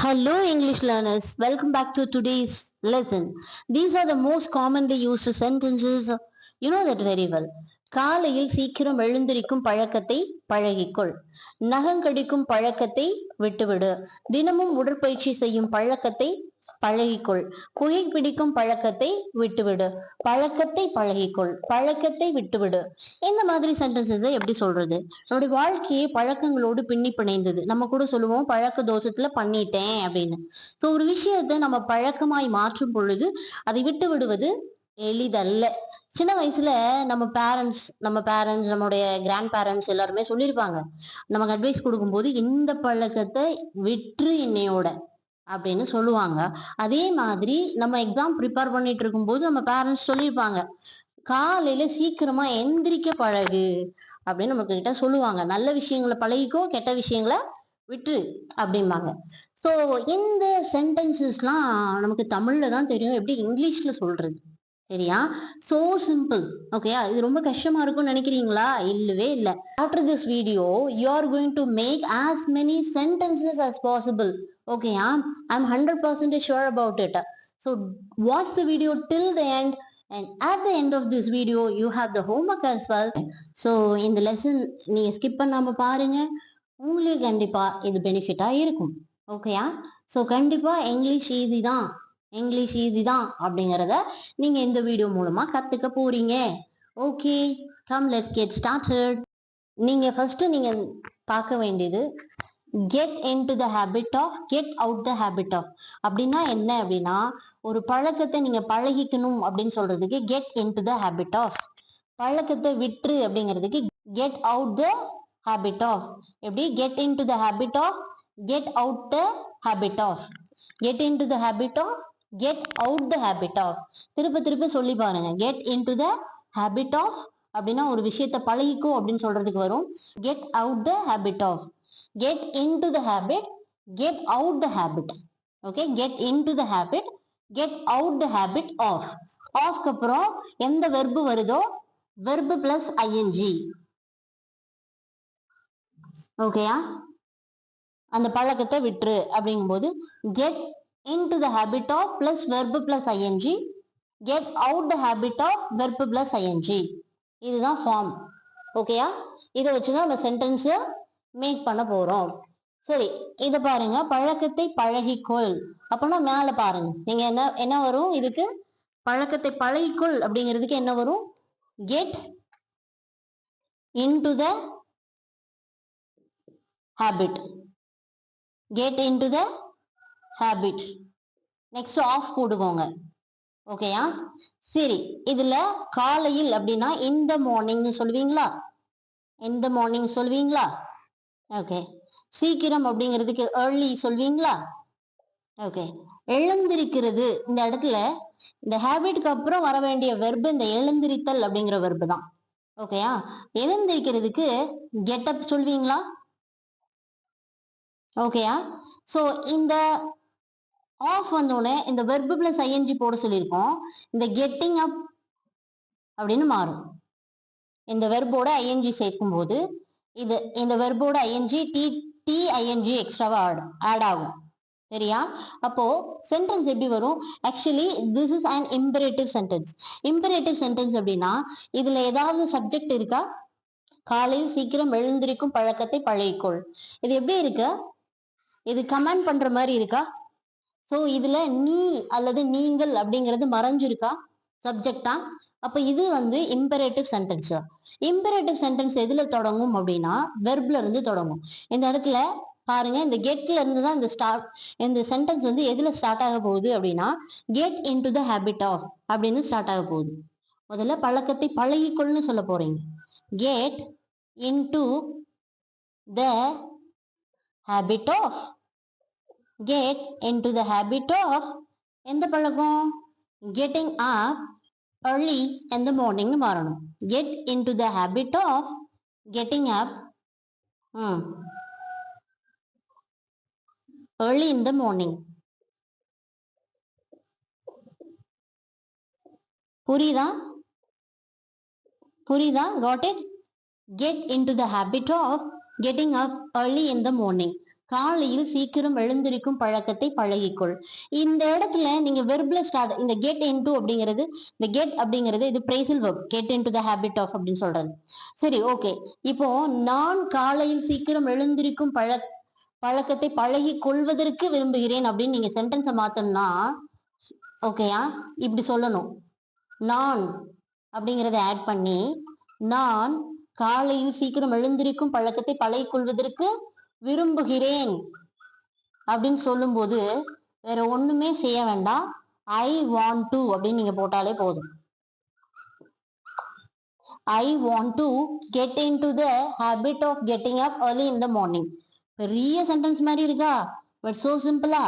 Hello, English learners. Welcome back to today's lesson. These are the most commonly used sentences. You know that very well. காலையில் சீக்கிரம் எழுந்திருக்கும் பழக்கத்தை பழகிக்கொள். நகங்கடிக்கும் பழக்கத்தை விட்டுவிடு. தினமும் உடற்பயிற்சி செய்யும் பழக்கத்தை பழகிக்கொள். புகைப்பிடிக்கும் பழக்கத்தை விட்டுவிடு. பழக்கத்தை பழகிக்கொள். பழக்கத்தை விட்டுவிடு. இந்த மாதிரி சென்டென்சஸை எப்படி சொல்றது? நம்முடைய வாழ்க்கையே பழக்கங்களோடு பின்னி பிணைந்தது. நம்ம கூட சொல்லுவோம் பழக்க தோஷத்துல பண்ணிட்டேன் அப்படின்னு. ஸோ ஒரு விஷயத்தை நம்ம பழக்கமாய் மாற்றும் பொழுது அதை விட்டு விடுவது எளிதல்ல. சின்ன வயசுல நம்ம பேரண்ட்ஸ் நம்முடைய கிராண்ட் பேரண்ட்ஸ் எல்லாருமே சொல்லியிருப்பாங்க. நமக்கு அட்வைஸ் கொடுக்கும்போது இந்த பழக்கத்தை விற்று இன்னையோட அப்படின்னு சொல்லுவாங்க. அதே மாதிரி நம்ம எக்ஸாம் ப்ரிப்பேர் பண்ணிட்டு இருக்கும்போது நம்ம பேரண்ட்ஸ் சொல்லியிருப்பாங்க, காலையில சீக்கிரமா எந்திரிக்க பழகு அப்படின்னு நம்ம கிட்ட சொல்லுவாங்க. நல்ல விஷயங்களை பழகிக்கோ, கெட்ட விஷயங்களை விட்டுரு அப்படிம்பாங்க. ஸோ இந்த சென்டென்சஸ்லாம் நமக்கு தமிழ்ல தான் தெரியும், எப்படி இங்கிலீஷ்ல சொல்றது? சரியா? So simple. ஓகேயா? இது ரொம்ப கஷ்டமா இருக்கும்னு நினைக்கிறீங்களா? இல்லவே இல்லை. After this video you are going to make as many sentences as possible. ஓகேயா? I'm 100% sure about it. So watch the video till the end, and at the end of this video you have the homework as well. So இந்த lesson நீங்க skip பண்ணாம பாருங்க, உங்களுக்கு கண்டிப்பா இது பெனிஃபிட்டா இருக்கும். ஓகேயா? ஸோ கண்டிப்பா இங்கிலீஷ் ஈஸி தான் அப்படிங்கிறத நீங்க இந்த வீடியோ மூலமா கத்துக்க போறீங்க. Okay, come let's get started. நீங்க ஃபர்ஸ்ட் பார்க்க வேண்டியது get into the habit of, get out the habit of. அப்படின்னா என்ன அப்படின்னா, ஒரு பழக்கத்தை நீங்க பழகிக்கணும் அப்படின்னு சொல்றதுக்கு get into the habit of. பழக்கத்தை விற்று அப்படிங்கிறதுக்கு get out the habit of. எப்படி? Get into the habit of, get out the habit of. Get into the habit of, get out the habit of. திருப்ப சொல்லி பாருங்க. Get into the habit of அப்படின்னா ஒரு விஷயத்தை பழகிக்கோ அப்படின்னு சொல்றதுக்கு வரும். Get out the habit of. Get into the habit, get out the habit. Okay, get into the habit, get out the habit of. ஆஃப்க்கு அப்புறம் எந்த வெர்பு வருதோ வெர்பு பிளஸ் ஐஎன்ஜி. ஓகேயா? அந்த பழக்கத்தை விட்டுரு அப்படிங்கும் போது get into the habit of plus verb plus ing, get out the habit of verb plus ing. இதுதான் ஃபார்ம். ஓகேயா? இதை வச்சுதான் நம்ம சென்டென்ஸ் மேக் பண்ண போறோம். சரி, இதை பாருங்க. பழக்கத்தை பழகிக்கொள் அப்படின்னா மேல பாருங்க. நீங்க என்ன வரும் இதுக்கு? பழக்கத்தை பழகிக்கொள் அப்படிங்கிறதுக்கு என்ன வரும்? get into the habit. get into the habit. Next of போடுவோங்க. ஓகேயா? சரி, இதுல காலையில் அப்படின்னா இந்த மார்னிங் சொல்லுவீங்களா? இந்த மார்னிங் சொல்லுவீங்களா? ஓகே. சீக்கிரம் அப்படிங்கிறதுக்கு ஏர்லி சொல்வீங்களா? ஓகே. எழுந்திருக்கிறது, இந்த இடத்துல இந்த ஹேபிட்க்கு அப்புறம் வர வேண்டிய வெர்பு இந்த எழுந்திருத்தல் அப்படிங்கிற வெர்பு தான். ஓகேயா? எழுந்திருக்கிறதுக்கு கெட்டப் சொல்வீங்களா? ஓகேயா? ஸோ இந்த ஆஃப் வந்தோடனே இந்த வெர்பு பிளஸ் ஐஎன்ஜி போட சொல்லியிருக்கோம். இந்த கெட்டிங் அப் அப்படின்னு மாறும். இந்த வெர்போட ஐஎன்ஜி சேர்க்கும் போது இந்த வெர்போட ஐஎன்ஜி டிஐஎன்ஜி எக்ஸ்ட்ராவா ஆட் ஆகும். சரியா? அப்போ சென்டென்ஸ் எப்படி வரும்? Actually this is an imperative sentence. Imperative sentence அப்படின்னா இதுல ஏதாவது சப்ஜெக்ட் இருக்கா? காலையில் சீக்கிரம் எழுந்திருக்கும் பழக்கத்தை பழகிக்கொள். இது எப்படி இருக்கு? இது கமெண்ட் பண்ற மாதிரி இருக்கா? ஸோ இதுல நீ அல்லது நீங்கள் அப்படிங்கிறது மறைஞ்சிருக்கா? சப்ஜெக்டா? அப்ப இது இம்பரேட்டிவ் சென்டென்ஸ். இம்பரேட்டிவ் சென்டென்ஸ் எதுல தொடங்கும் அப்படின்னா வெர்ப்ல இருந்து தொடங்கும். இந்த இடத்துல பாருங்க, இந்த கெட்ல இருந்து தான் இந்த சென்டென்ஸ் எதுல ஸ்டார்ட் ஆக போகுது அப்படின்னா get into the habit of அப்படின்னு ஸ்டார்ட் ஆக போகுது. முதல்ல பழக்கத்தை பழகிக்கொள்னு சொல்ல போறீங்க. Get into the habit of. Get into the habit of எந்த பழக்கம்? Getting up early in the morning மாறணும். Get into the habit of getting up early in the morning. புரியுதா? Got it? Get into the habit of getting up early in the morning. காலையில் சீக்கிரம் எழுந்திருக்கும் பழக்கத்தை பழகிக்கொள். இந்த இடத்துல நீங்க வெர்ப்ல ஸ்டார்ட், இந்த கெட் இன்டு அப்படிங்கிறது, இந்த கெட் அப்படிங்கிறது இது phrasal verb, get into the habit of அப்படின்னு சொல்றது. சரி, ஓகே. இப்போ நான் காலையில் சீக்கிரம் எழுந்திருக்கும் பழக்கத்தை பழகி கொள்வதற்கு விரும்புகிறேன் அப்படின்னு நீங்க சென்டென்ஸை மாத்தணும்னா, ஓகேயா, இப்படி சொல்லணும். நான் அப்படிங்கிறத ஆட் பண்ணி, நான் காலையில் சீக்கிரம் எழுந்திருக்கும் பழக்கத்தை பழகிக் கொள்வதற்கு விரும்புகிறேன் அப்படின்னு சொல்லும் போது வேற ஒண்ணுமே செய்ய வேண்டாம். ஐ வாண்ட் டு அப்படின்னு நீங்க போட்டாலே போதும். I want to get into the habit of getting up early in the morning. பெரிய சென்டென்ஸ் மாதிரி இருக்கா, பட் சோ சிம்பிளா.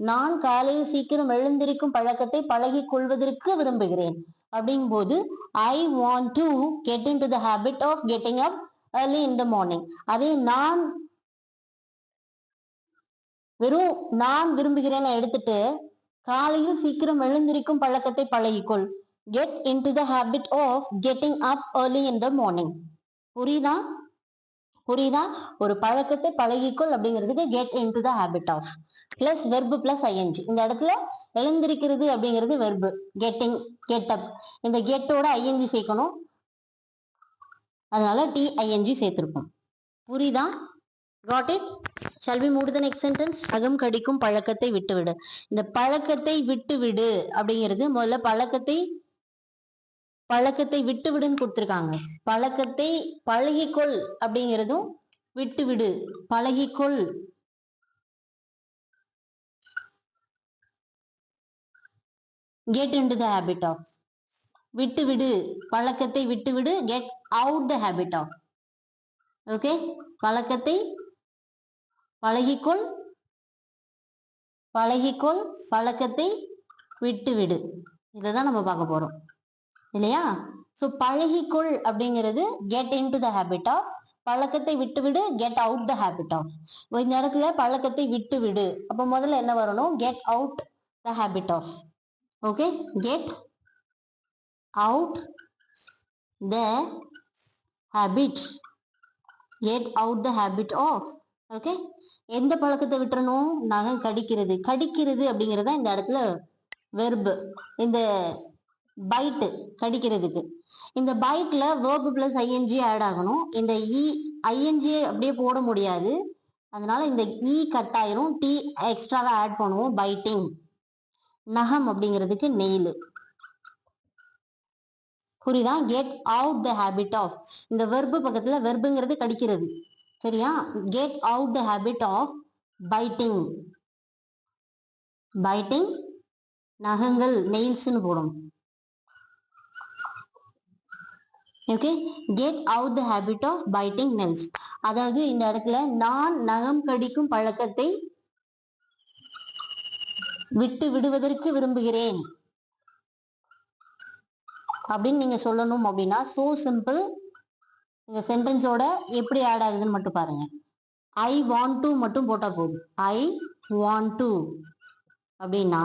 நான் காலையில் சீக்கிரம் எழுந்திருக்கும் பழக்கத்தை பழகி கொள்வதற்கு விரும்புகிறேன் அப்படிங்கும் போது I want to get into the habit of getting up early in the morning. அதே நான் வெறும் நான் விரும்புகிறேன்னு எடுத்துட்டு காலையில் சீக்கிரம் எழுந்திருக்கும் பழக்கத்தை பழகிக்கொள், get into the habit of getting up early in the morning. புரியுதா? புரியுதா? ஒரு பழக்கத்தை பழகிக்கொள் அப்படிங்கிறதுக்கு get into the habit of plus verb plus ING. இந்த இடத்துல எழுந்திருக்கிறது அப்படிங்கிறது வெர்பு, கெட்டிங், கெட் அப். இந்த கெட்டோட ஐஎன்ஜி சேர்க்கணும், அதனால டிஐஎன்ஜி சேர்த்திருக்கும். புரியுதா? Got it? Shall we move to the next sentence? நகம் கடிக்கும் பழக்கத்தை விட்டுவிடு. இந்த பழக்கத்தை விட்டுவிடு அப்படிங்கிறது முதல்ல பழக்கத்தை விட்டுவிடுன்னு கொடுத்துருக்காங்க. பழக்கத்தை பழகிக்கொள் அப்படிங்கிறதும் விட்டுவிடு, பழகிக்கொள். Get into the habit of. விட்டுவிடு, பழக்கத்தை விட்டுவிடு, get out the habit of. Okay, பழக்கத்தை பழகிக்கொள், பழகிக்கொள், பழக்கத்தை விட்டுவிடு. இதைதான் நம்ம பார்க்க போறோம் இல்லையா? சோ பழகிக்கொள் அப்படிங்கிறது get into the habit of, பழக்கத்தை விட்டுவிடு get out the habit of. இந்த இடத்துல பழக்கத்தை விட்டுவிடு, அப்ப முதல்ல என்ன வரணும்? Get out the habit of. Okay, get out the habit, get out the habit of. Okay, எந்த பழக்கத்தை விட்டுறணும்? நகம் கடிக்கிறது. கடிக்கிறது அப்படிங்கிறதா இந்த இடத்துல வெர்பு. இந்த பைட்டு, கடிக்கிறதுக்கு. இந்த பைட்ல வேர்பு பிளஸ் ஐஎன்ஜி ஆட் ஆகணும். இந்த ஐஎன்ஜி அப்படியே போட முடியாது, அதனால இந்த கட் ஆயிரும், டி எக்ஸ்ட்ராவா ஆட் பண்ணுவோம். பைட்டிங், நகம் அப்படிங்கிறதுக்கு நெயில். புரியுதா? Get out the habit of. இந்த வெர்பு பக்கத்துல வெர்புங்கிறது கடிக்கிறது, சரியா? Get out the habit of biting. Biting, நகங்கள், நெயில்ஸ்னு போடும். Okay, get out the habit of biting nails. அதாவது இந்த இடத்துல நான் நகம் கடிக்கும் பழக்கத்தை விட்டு விடுவதற்கு விரும்புகிறேன் அப்படின்னு நீங்க சொல்லணும். அப்படின்னா சோ சிம்பிள். இந்த சென்டென்ஸோட எப்படி ஆட் ஆகுதுன்னு மட்டும் பாருங்க. ஐ வாண்ட் டு மட்டும் போட்டா போதும். ஐ வாண்ட் டு அப்படின்னா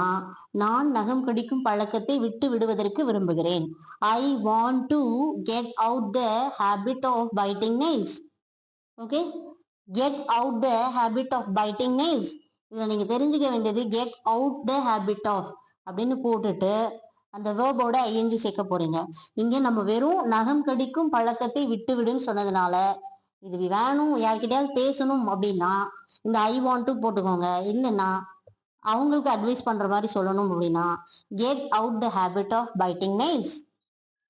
நான் நகம் கடிக்கும் பழக்கத்தை விட்டு விடுவதற்கு விரும்புகிறேன். I want to get out the habit of biting nails. Okay, get out the habit of biting nails. இதுல நீங்க தெரிஞ்சுக்க வேண்டியது get out the habit of அப்படின்னு போட்டுட்டு அந்த வேர்போட ஐஎன்ஜி சேர்க்க போறீங்க. இங்க நம்ம வெறும் நகம் கடிக்கும் பழக்கத்தை விட்டு விடுன்னு சொன்னதுனால இது வேணும், யார்கிட்டயாவது பேசணும் அப்படின்னா இந்த ஐ வாண்ட் டு போட்டுக்கோங்க. இல்லைன்னா அவங்களுக்கு அட்வைஸ் பண்ற மாதிரி சொல்லணும் அப்படின்னா get out the habit of biting nails.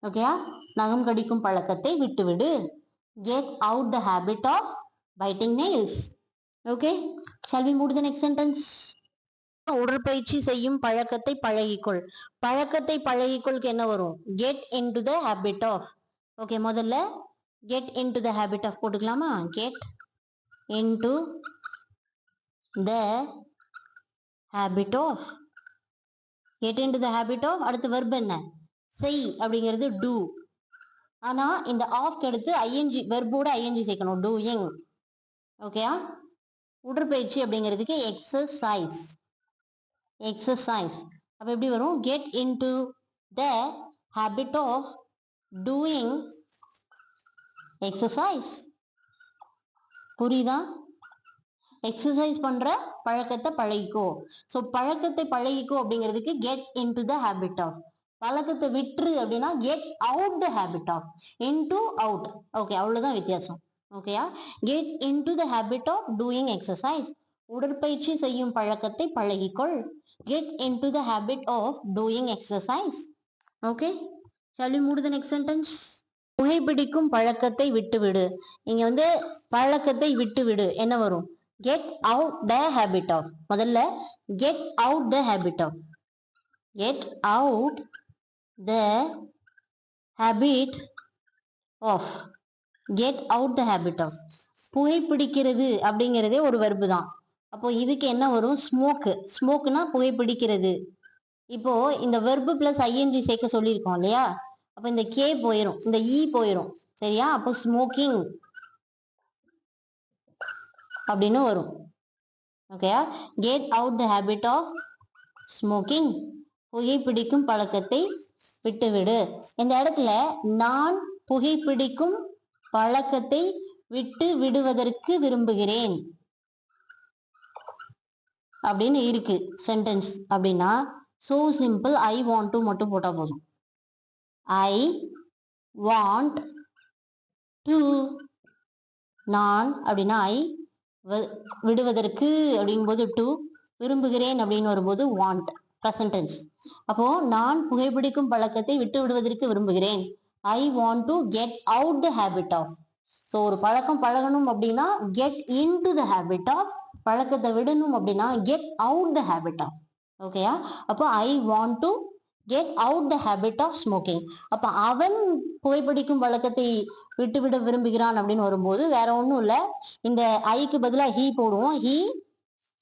ஓகேயா? நகம் கடிக்கும் பழக்கத்தை விட்டுவிடு, get out the habit of biting nails. Okay, shall we move to the next sentence? உடற்பயிற்சி செய்யும் பழக்கத்தை பழகிக்கொள். பழக்கத்தை பழகிக்கொள்க்கு என்ன வரும்? Get into the habit of. Okay, முதல்ல get into the habit of போட்டுக்கலாமா? Get into the habit of. Get into the habit of. அடுத்து வெர்ப் என்ன? செய் அப்படிங்கிறது டூ. ஆனா இந்த ஆஃப்க்கு அடுத்து ஐஎன்ஜி, வெர்போட ஐஎன்ஜி சேர்க்கணும், டூயிங். ஓகேயா? உடற்பயிற்சி அப்படிங்கிறதுக்கு எக்ஸசைஸ். எக்ஸசைஸ். அப்ப எப்படி வரும்? Get into the habit of doing exercise. புரியுதா? எக்ஸசைஸ் பண்ற பழக்கத்தை பழகிக்கோ. ஸோ பழக்கத்தை பழகிக்கோ அப்படிங்கிறதுக்கு get into the habit of. பழக்கத்தை விட்டுரு அப்படின்னா get out the habit of. Into out. Okay, அவ்வளவுதான் வித்தியாசம். ஓகேயா? Get into the habit of doing exercise. உடற்பயிற்சி செய்யும் பழக்கத்தை பழகிக்கொள். Get into the habit of doing exercise. Okay, shall we move to the next sentence? புகைப்பிடிக்கும் பழக்கத்தை விட்டுவிடு. இங்க வந்து பழக்கத்தை விட்டுவிடு என்ன வரும்? Get out the habit of. முதல்ல get out the habit of. Get out the habit of. Get out the habit of. புகைப்பிடிக்கிறது அப்படிங்கிறதே ஒரு வெர்பு தான். அப்போ இதுக்கு என்ன வரும்? ஸ்மோக்கு. ஸ்மோக்குனா புகைப்பிடிக்கிறது. இப்போ இந்த வெர்பு பிளஸ் ஐஎன்ஜி சேர்க்க சொல்லியிருக்கோம் இல்லையா? அப்போ இந்த கே போயிடும், இந்த இ போயிடும். சரியா? அப்போ ஸ்மோக்கிங் அப்படின்னு வரும். ஓகேயா? Get out the habit of smoking. புகைப்பிடிக்கும் பழக்கத்தை விட்டுவிடு. இந்த இடத்துல நான் புகைப்பிடிக்கும் பழக்கத்தை விட்டு விடுவதற்கு விரும்புகிறேன் அப்படின்னு இருக்கு சென்டென்ஸ். அப்படின்னா so simple, I want to மட்டும் போட்டா போதும். I want to. நான் அப்படின்னா ஐ, விடுவதற்கு அப்படிங்கும்போது டு, விரும்புகிறேன் அப்படின்னு வரும்போது வாண்ட், ப்ரெசன்ட் டென்ஸ். அப்போ நான் புகைப்பிடிக்கும் பழக்கத்தை விட்டு விடுவதற்கு விரும்புகிறேன். I want to get out the habit of. So ஒரு பழக்கம் பழகணும் அப்படின்னா get into the habit of. பழக்கத்தை விடணும் அப்படின்னா get out the habit of. ஓகேயா? அப்போ I want to get out the habit of smoking. அப்ப அவன் புகைப்பிடிக்கும் பழக்கத்தை விட்டுவிட விரும்புகிறான் அப்படின்னு வரும்போது வேற ஒன்றும் இல்லை, இந்த ஐக்கு பதிலாக ஹீ போடுவோம்,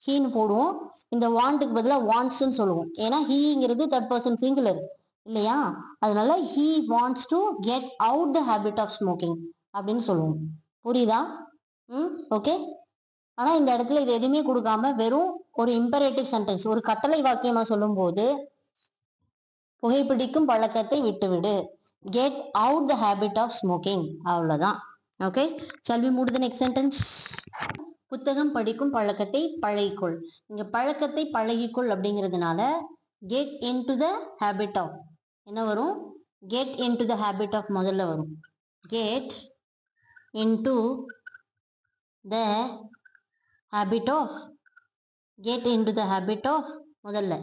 ஹீன்னு போடுவோம். இந்த வாண்ட்டுக்கு பதிலாக வாண்ட்ஸ்ன்னு சொல்லுவோம். ஏன்னா ஹீங்கிறது தேர்ட் பர்சன் சிங்குலர் இல்லையா? அதனால he wants to get out the habit of smoking அப்படின்னு சொல்லுவோம். புரியுதா? ஓகே. ஆனா இந்த இடத்துல இது எதுவுமே கொடுக்காம வெறும் ஒரு இம்பரேட்டிவ் சென்டென்ஸ், ஒரு கட்டளை வாக்கியமா சொல்லும் போது புகைப்பிடிக்கும் பழக்கத்தை விட்டுவிடு, get out the habit of smoking, அவ்வளவுதான். Okay, shall we move to the next sentence? புத்தகம் படிக்கும் பழக்கத்தை பழகிக்கொள். இங்க பழக்கத்தை பழகிக்கொள் அப்படிங்கிறதுனால get into the habit of என்ன வரும்? Get into the habit of முதல்ல வரும். Get into the habit of. Get into the habit of முதல்ல.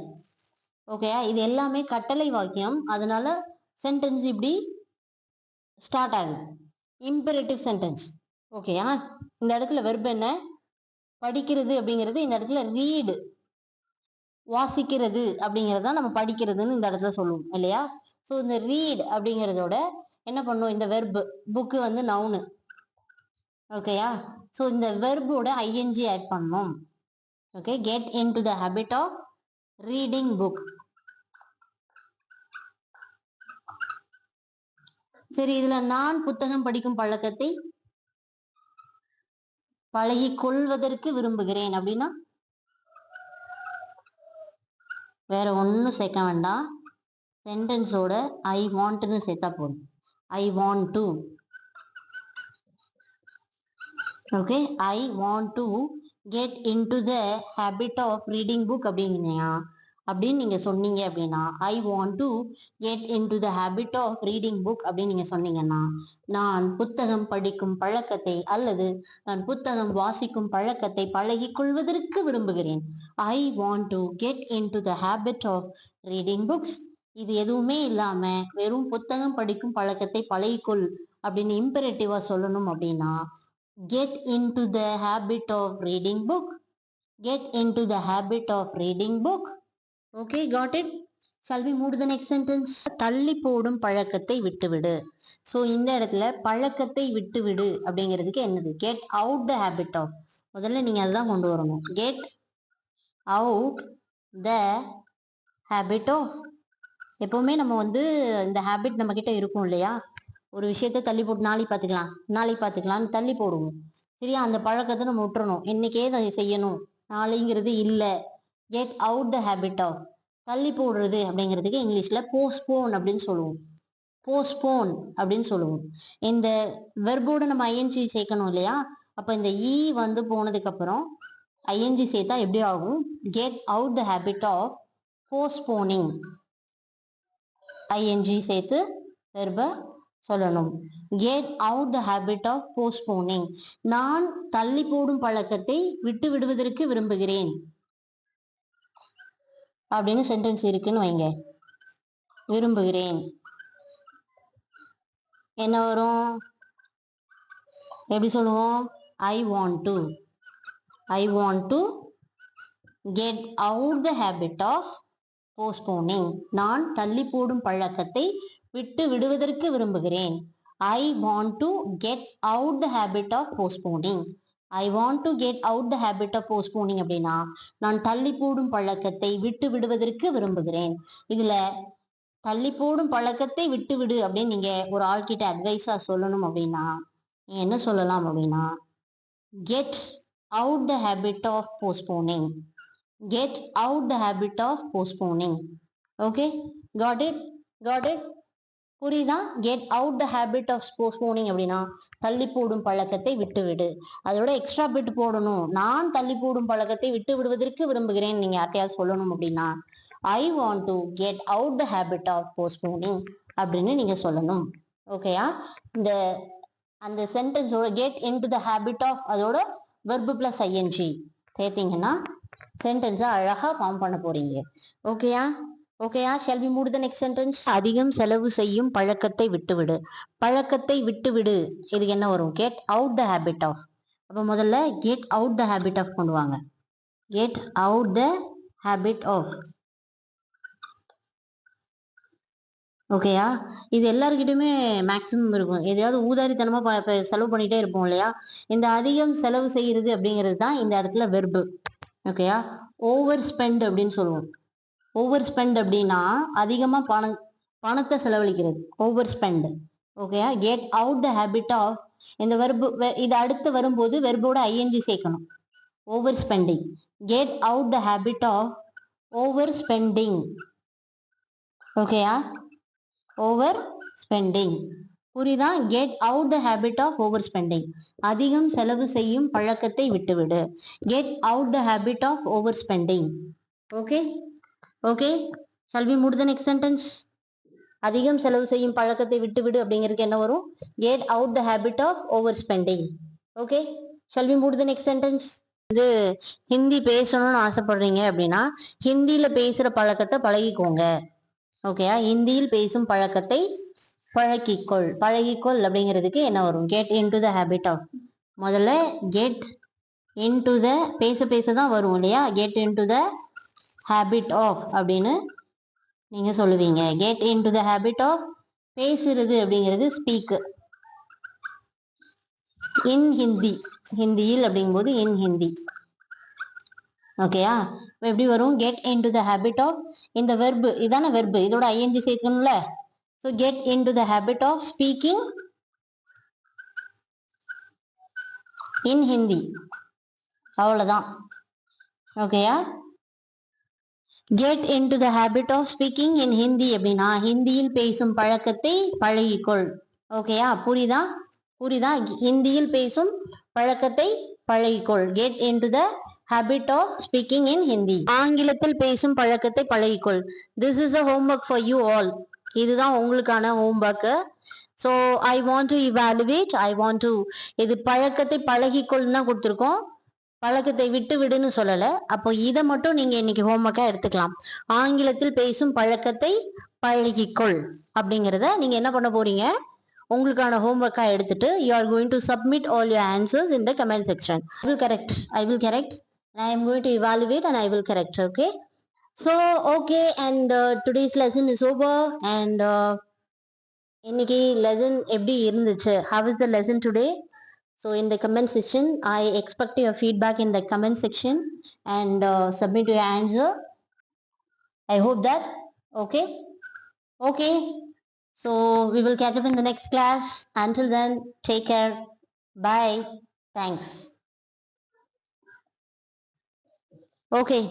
ஓகேயா? இது எல்லாமே கட்டளை வாக்கியம், அதனால சென்டென்ஸ் இப்படி ஸ்டார்ட் ஆகுது. Imperative sentence. ஓகேயா? இந்த இடத்துல வெர்ப் என்ன? படிக்கிறது அப்படிங்கிறது இந்த இடத்துல ரீடு, வாசிக்கிறது அப்படிங்கிறத நம்ம படிக்கிறதுன்னு இந்த இடத்துல சொல்லுவோம் இல்லையா? ஸோ இந்த ரீட் அப்படிங்கிறதோட என்ன பண்ணும்? இந்த வெர்பு, புக்கு வந்து நவுனு. ஓகேயா? ஸோ இந்த வெர்போட ஐஎன்ஜி ஆட் பண்ணணும். ஓகே, get into the habit of reading book. சரி, இதுல நான் புத்தகம் படிக்கும் பழக்கத்தை பழகி கொள்வதற்கு விரும்புகிறேன் அப்படின்னா வேற ஒன்னும் சேர்க்க வேண்டாம். சென்டென்ஸோட ஐ வாண்ட்னு சேர்த்தா போதும். I want to. Okay, I want to get into the habit of reading book அப்படின்னு நீங்க சொன்னீங்க அப்படின்னா I want to get into the habit of reading book அப்படின்னு நீங்க சொன்னீங்கன்னா நான் புத்தகம் படிக்கும் பழக்கத்தை அல்லது நான் புத்தகம் வாசிக்கும் பழக்கத்தை பழகி கொள்வதற்கு விரும்புகிறேன். I want to get into the habit of reading books. இது எதுவுமே இல்லாம வெறும் புத்தகம் படிக்கும் பழக்கத்தை பழகிக்கொள் அப்படின்னு இம்பரேட்டிவா சொல்லணும் அப்படின்னா get into the habit of reading book. Get into the habit of reading book. Okay, got it? Shall we move to the next sentence? தள்ளி போடும் பழக்கத்தை விட்டுவிடு. ஸோ இந்த இடத்துல பழக்கத்தை விட்டுவிடு அப்படிங்கிறதுக்கு என்னது? Get out the habit of. முதல்ல நீங்க அதுதான் கொண்டு வரணும். Get out the habit of. எப்பவுமே நம்ம வந்து இந்த ஹேபிட் நம்ம கிட்ட இருக்கும் இல்லையா? ஒரு விஷயத்த தள்ளி போட்டு நாளைக்கு பார்த்துக்கலாம்னு தள்ளி போடுவோம். சரியா? அந்த பழக்கத்தை நம்ம விட்டுறணும். இன்னைக்கே அதை செய்யணும், நாளைங்கிறது இல்லை. Get out the habit of. தள்ளி போடுறது அப்படிங்கிறதுக்கு இங்கிலீஷ்ல போஸ்ட்போன் அப்படின்னு சொல்லுவோம். போஸ்ட்போன் அப்படின்னு சொல்லுவோம். இந்த வெர்போட நம்ம ஐஎன்ஜி சேர்க்கணும் இல்லையா? அப்ப இந்த இ வந்து போனதுக்கு அப்புறம் ஐஎன்ஜி சேர்த்தா எப்படி ஆகும்? Get out the habit of postponing. ING சேர்த்து வெர்ப சொல்லணும். Get out the habit of postponing. நான் தள்ளி போடும் பழக்கத்தை விட்டு விடுவதற்கு விரும்புகிறேன் அப்படின்னு சென்டென்ஸ் இருக்குன்னு வைங்க. விரும்புகிறேன் என்ன வரும்? எப்படி சொல்லுவோம்? I want to get out the habit of postponing. நான் தள்ளி போடும் பழக்கத்தை விட்டு விடுவதற்கு விரும்புகிறேன். I want to get out the habit of postponing. I want to get out the habit of postponing அப்படின்னா நான் தள்ளி போடும் பழக்கத்தை விட்டு விடுவதற்கு விரும்புகிறேன். இதுல தள்ளி போடும் பழக்கத்தை விட்டு விடு அப்படின்னு நீங்க ஒரு ஆள்கிட்ட அட்வைஸா சொல்லணும் அப்படின்னா நீங்க என்ன சொல்லலாம் அப்படின்னா get out the habit of postponing. Get out the habit of postponing. Okay, got it? புரியுதா? get out the habit of postponing அப்படின்னா தள்ளி போடும் பழக்கத்தை விட்டு விடு. அதோட எக்ஸ்ட்ரா பிட் போடணும். நான் தள்ளி போடும் பழக்கத்தை விட்டு விடுவதற்கு விரும்புகிறேன் நீங்க யார்ட்டையாவது சொல்லணும் அப்படின்னா I want to get out the habit of postponing அப்படின்னு நீங்க சொல்லணும். ஓகேயா? இந்த அந்த சென்டென்ஸோட get into the habit of அதோட verb plus ing சேர்த்தீங்கன்னா சென்டென்ஸை அழகா ஃபார்ம் பண்ண போறீங்க. ஓகேயா? shall we move to the next sentence? அதிகம் செலவு செய்யும் பழக்கத்தை விட்டுவிடு. பழக்கத்தை விட்டுவிடு இதுக்கு என்ன வரும்? get out the habit of. அப்ப முதல்ல get out the habit of கொண்டு வாங்க. get out the habit of. ஓகேயா? இது எல்லாருக்கிட்டையுமே மேக்சிமம் இருக்கும். எதையாவது ஊதாரித்தனமா செலவு பண்ணிட்டே இருப்போம் இல்லையா? இந்த அதிகம் செலவு செய்யறது அப்படிங்கிறது தான் இந்த இடத்துல வெர்பு. ஓகேயா? ஓவர் ஸ்பெண்ட் அப்படின்னு சொல்லுவோம். ஓவர் ஸ்பெண்ட் அப்படின்னா அதிகமா பணத்தை செலவழிக்கிறது. Over spend. ஓகேயா? Get out the habit of இந்த வெர்பு இது அடுத்து வரும்போது வெர்போட ஐஎன்ஜி சேர்க்கணும். Over spending. Get out the habit of over spending. ஓகேயா? Over spending. புரியுதா? Get out the habit of over spending. அதிகம் செலவு செய்யும் பழக்கத்தை விட்டுவிடு. Get out the habit of over spending. Okay shall we move to the next sentence? அதிகம் செலவு செய்யும் பழக்கத்தை விட்டுவிடு அப்படிங்கிறதுக்கு என்ன வரும்? Get out the habit of over spending. Okay shall we move to the next sentence? இது ஹிந்தி பேசணும்னு ஆசைப்படுறீங்க அப்படின்னா ஹிந்தியில பேசுற பழக்கத்தை பழகிக்கோங்க. ஓகேயா? ஹிந்தியில் பேசும் பழக்கத்தை பழகிக்கொள் அப்படிங்கிறதுக்கு என்ன வரும்? Get into the habit of. முதல்ல கெட் இன்டு த பேச தான் வரும் இல்லையா? Get into the habit of அப்படின்னு நீங்க சொல்லுவீங்க. Get into the habit of பேசுறது அப்படிங்கிறது ஸ்பீக் இன் ஹிந்தி. ஹிந்தியில் அப்படிங்கும்போது இன் ஹிந்தி. ஓகேயா? எப்படி வரும்? Get into the habit of இந்த வெர்பு இதான வெர்பு இதோட ஐஎன்ஜி சேர்க்கணும்ல. So get into the habit of speaking in Hindi. அவ்வளோதான். ஓகேயா? Get into the habit of speaking in Hindi அப்படின்னா ஹிந்தியில் பேசும் பழக்கத்தை பழகிக்கொள். ஓகேயா? புரியுதா? ஹிந்தியில் பேசும் பழக்கத்தை பழகிக்கொள். Get into the habit of speaking in Hindi. ஆங்கிலத்தில் பேசும் பழக்கத்தை பழகிக்கொள். This is a homework for you all. இதுதான் உங்களுக்கான homework. So I want to evaluate. இது பழக்கத்தை பழகிக்கொள் தான் கொடுத்துருக்கோம். பழக்கத்தை விட்டு விடுன்னு சொல்லல. அப்போ இதை மட்டும் நீங்க இன்னைக்கு ஹோம்ஒர்க்கா எடுத்துக்கலாம். ஆங்கிலத்தில் பேசும் பழக்கத்தை பழகிக்கொள் அப்படிங்கிறத நீங்க என்ன பண்ண போறீங்க? உங்களுக்கான ஹோம்ஒர்க்கா எடுத்துட்டு you are going to submit all your answers in the comment section. I will correct. I am going to evaluate and I will correct. Okay. So okay, and today's lesson is over. And இன்னைக்கு lesson எப்படி இருந்துச்சு? How is the lesson today? So in the comment section, I expect your feedback in the comment section and submit your answer. I hope that. Okay. So we will catch up in the next class. Until then, take care. Bye. Thanks. Okay.